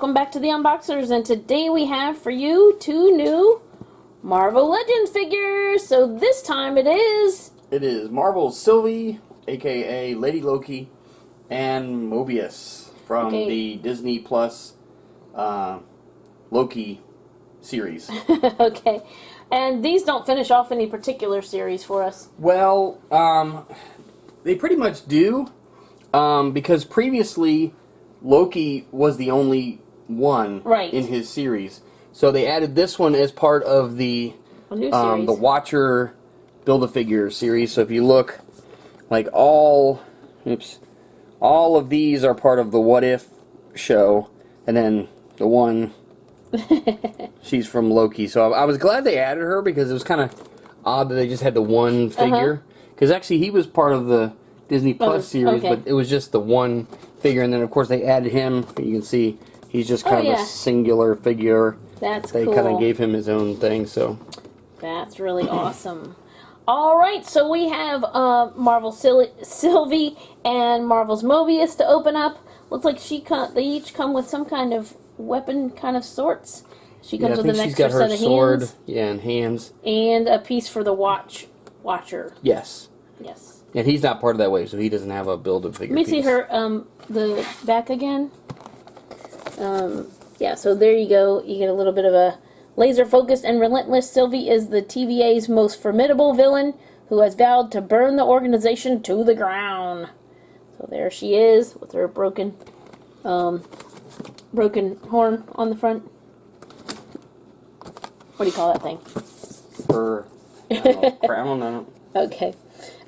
welcome back to the Unboxers, and today we have for you 2 new Marvel Legends figures. So this time it is Marvel Sylvie, aka Lady Loki, and Mobius from the Disney Plus Loki series. Okay. And these don't finish off any particular series for us. Well, they pretty much do, because previously Loki was the only one in his series. So they added this one as part of the Watcher Build-A-Figure series. So if you look, like all of these are part of the What If show, and then the one she's from Loki. So I was glad they added her, because it was kind of odd that they just had the one figure. Because actually he was part of the Disney Plus series, but it was just the one figure, and then of course they added him. You can see he's just kind of a singular figure. That's cool. They kind of gave him his own thing, so that's really awesome. All right, so we have Marvel Sylvie and Marvel's Mobius to open up. Looks like they each come with some kind of weapon, kind of sorts. She comes with an extra set of sword, hands. Yeah, and hands, and a piece for the Watcher. Yes. Yes. And he's not part of that wave, so he doesn't have a Build-A-Figure piece. Let me see her, the back again. Yeah, so there you go. You get a little bit of a laser-focused and relentless. Sylvie is the TVA's most formidable villain, who has vowed to burn the organization to the ground. So there she is, with her broken horn on the front. What do you call that thing? Her crown, I don't know. Okay.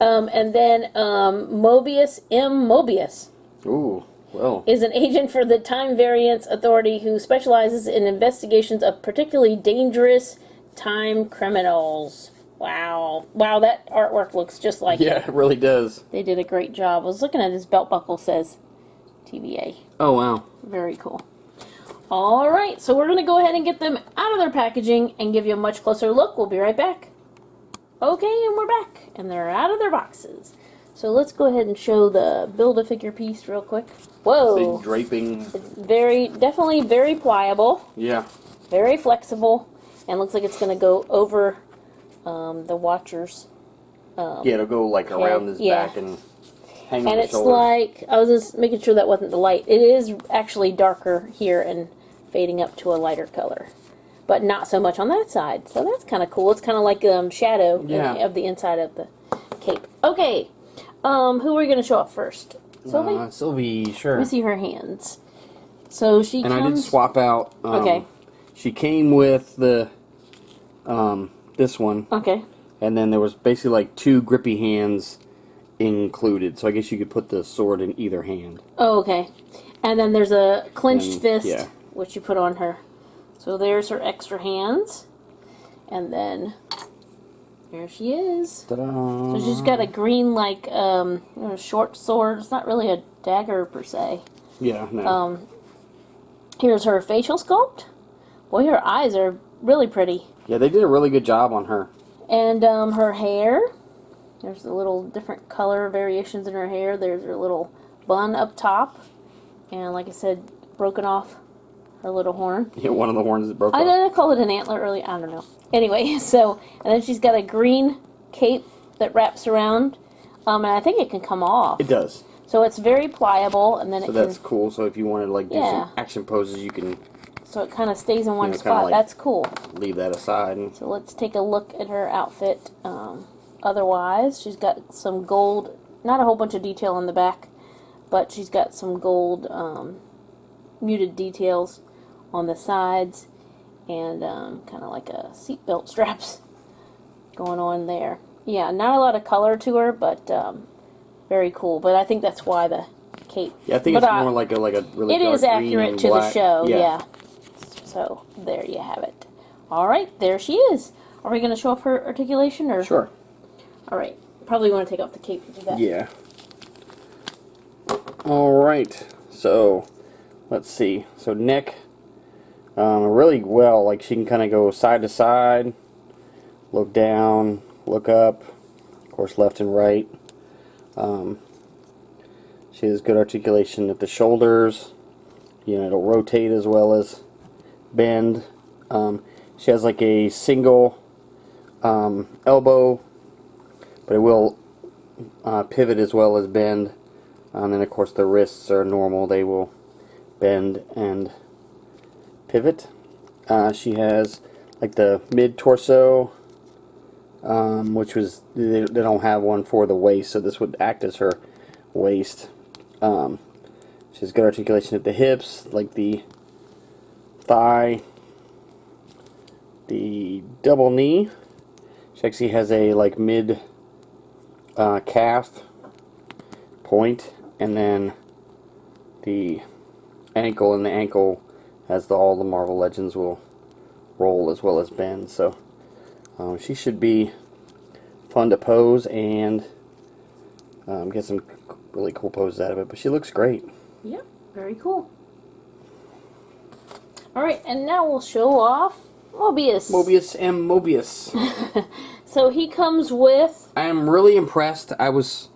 And then Mobius Mobius. Ooh, well. Is an agent for the Time Variance Authority who specializes in investigations of particularly dangerous time criminals. Wow. Wow, that artwork looks just like it. Yeah, it really does. They did a great job. I was looking at his belt buckle, says TVA. Oh, wow. Very cool. Alright, so we're going to go ahead and get them out of their packaging and give you a much closer look. We'll be right back. Okay, and we're back. And they're out of their boxes. So let's go ahead and show the Build-A-Figure piece real quick. Whoa. Big draping. It's definitely very pliable. Yeah. Very flexible. And looks like it's going to go over the Watcher's yeah, it'll go like around his back and hang on his shoulders. Like, I was just making sure that wasn't the light. It is actually darker here and fading up to a lighter color. But not so much on that side. So that's kind of cool. It's kind of like shadow of the inside of the cape. Okay. Who are we going to show off first? Sylvie? Sylvie, sure. Let me see her hands. So she I did swap out. She came with the this one. Okay. And then there was basically like 2 grippy hands included. So I guess you could put the sword in either hand. Oh, okay. And then there's a clenched fist, which you put on her. So there's her extra hands. And then there she is. Ta-da. So she's got a green, like, short sword. It's not really a dagger, per se. Yeah, no. Here's her facial sculpt. Boy, her eyes are really pretty. Yeah, they did a really good job on her. And her hair. There's a little different color variations in her hair. There's her little bun up top. And like I said, broken off her little horn. Yeah, one of the horns is broken off. I called it an antler earlier. I don't know. Anyway, so, and then she's got a green cape that wraps around. And I think it can come off. It does. So it's very pliable. And then that's cool. So if you wanted to like do some action poses, you can... So it kind of stays in one spot. That's cool. Leave that aside. So let's take a look at her outfit. Otherwise, she's got some gold, not a whole bunch of detail on the back, but she's got some gold muted details on the sides, and kind of like a seatbelt straps going on there. Yeah, not a lot of color to her, but very cool. But I think that's why the cape. Yeah, I think it's more like a really. It dark is accurate to black. the show. Yeah. So there you have it. All right, there she is. Are we going to show off her articulation, or? Sure. All right. Probably want to take off the cape to do that. Yeah. All right. So let's see. So neck, really well. Like she can kind of go side to side, look down, look up. Of course, left and right. She has good articulation at the shoulders you know, it'll rotate as well as bend. She has like a single elbow, but it will pivot as well as bend. And then of course the wrists are normal, they will bend and pivot. She has like the mid-torso, which was, they don't have one for the waist, so this would act as her waist. She has good articulation at the hips, like the thigh, the double knee. She actually has a like mid calf point, and then the ankle, and the ankle has all the Marvel Legends will roll as well as bend. So she should be fun to pose and get some really cool poses out of it. But she looks great. Yep, very cool. Alright, and now we'll show off Mobius. Mobius and Mobius. So he comes with... I am really impressed. I was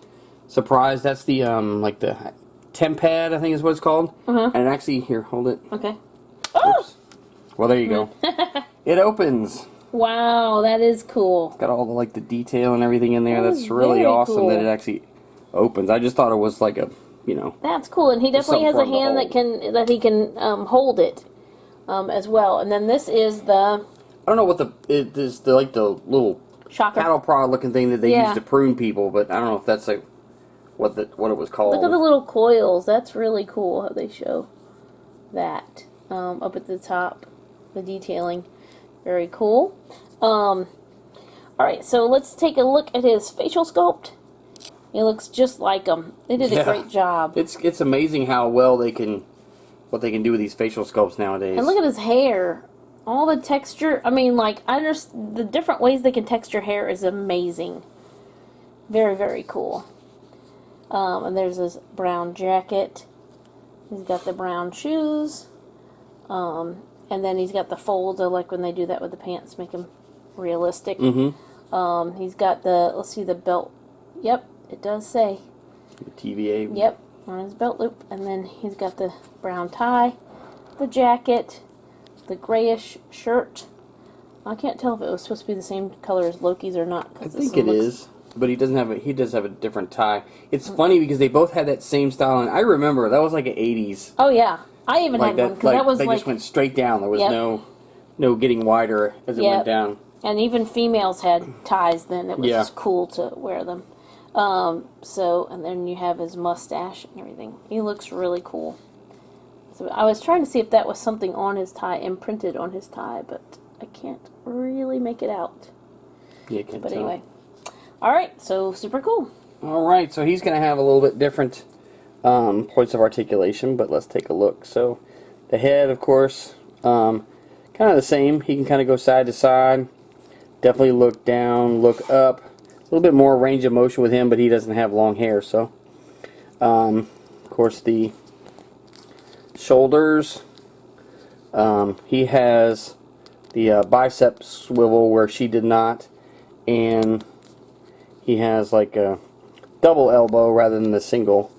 surprised. That's the, like the Tempad, I think is what it's called. And it actually, here, hold it. Okay. Oops. Well, there you go. It opens. Wow, that is cool. It's got all the, like, the detail and everything in there. That's really awesome cool. That it actually opens. I just thought it was like a, you know... That's cool, and he definitely has a hand that he can hold it as well. And then this is the... I don't know what it is, like the little shocker cattle prod looking thing that they use to prune people, but I don't know if that's like what it was called. Look at the little coils. That's really cool how they show that up at the top, the detailing. Very cool. Alright, so let's take a look at his facial sculpt. He looks just like him. They did a great job. It's amazing how well what they can do with these facial sculpts nowadays. And look at his hair. All the texture, I mean, like, the different ways they can texture hair is amazing. Very, very cool. And there's his brown jacket. He's got the brown shoes. And then he's got the folds. I like when they do that with the pants, make them realistic. He's got the, let's see, the belt. Yep, it does say. The TVA. Yep, on his belt loop. And then he's got the brown tie, the jacket, the grayish shirt. I can't tell if it was supposed to be the same color as Loki's or not. I think it is, but he does have a different tie. It's funny because they both had that same style, and I remember that was like an 80s. Oh yeah, I even had one because that was they like, just went straight down. There was no getting wider as it went down. And even females had ties then. It was just cool to wear them. So, and then you have his mustache and everything. He looks really cool. So I was trying to see if that was something on his tie, imprinted on his tie, but I can't really make it out. Yeah, can't but tell. Anyway. Alright, so super cool. Alright, so he's going to have a little bit different points of articulation, but let's take a look. So the head, of course, kind of the same. He can kind of go side to side. Definitely look down, look up. A little bit more range of motion with him, but he doesn't have long hair, so. Of course, the shoulders. He has the bicep swivel where she did not, and he has like a double elbow rather than the single.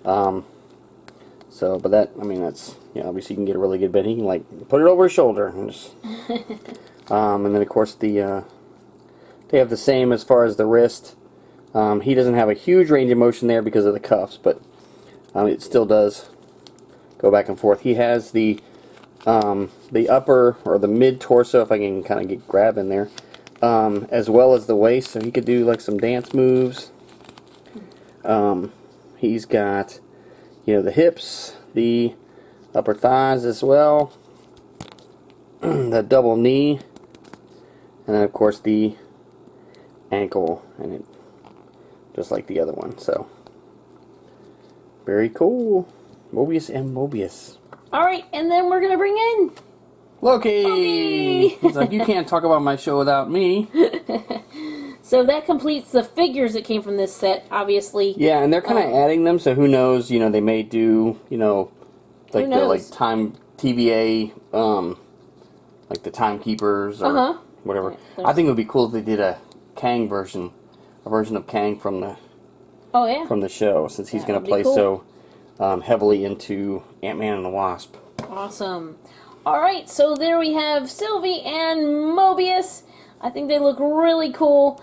So, but that, I mean, that's, obviously you can get a really good bend. He can like put it over his shoulder, and just, and then of course they have the same as far as the wrist. He doesn't have a huge range of motion there because of the cuffs, but it still does go back and forth. He has the upper or the mid torso, if I can kind of grab in there, as well as the waist, so he could do like some dance moves. He's got the hips, the upper thighs as well, the double knee, and then of course the ankle, and it just like the other one. So very cool. Mobius and Mobius. Alright, and then we're gonna bring in Loki! He's like, you can't talk about my show without me. So that completes the figures that came from this set, obviously. Yeah, and they're kind of adding them, so who knows, they may do, like the time TVA, like the timekeepers or whatever. I think it would be cool if they did a Kang version, of Kang from the from the show, since he's going to play cool. heavily into Ant-Man and the Wasp. Awesome. Alright, so there we have Sylvie and Mobius. I think they look really cool.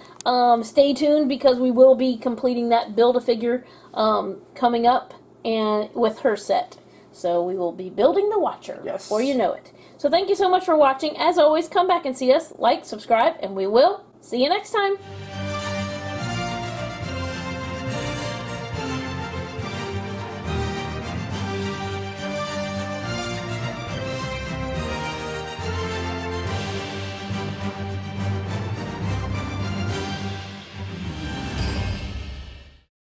Stay tuned because we will be completing that Build-A-Figure coming up and with her set. So we will be building the Watcher before you know it. So thank you so much for watching. As always, come back and see us. Like, subscribe, and we will see you next time.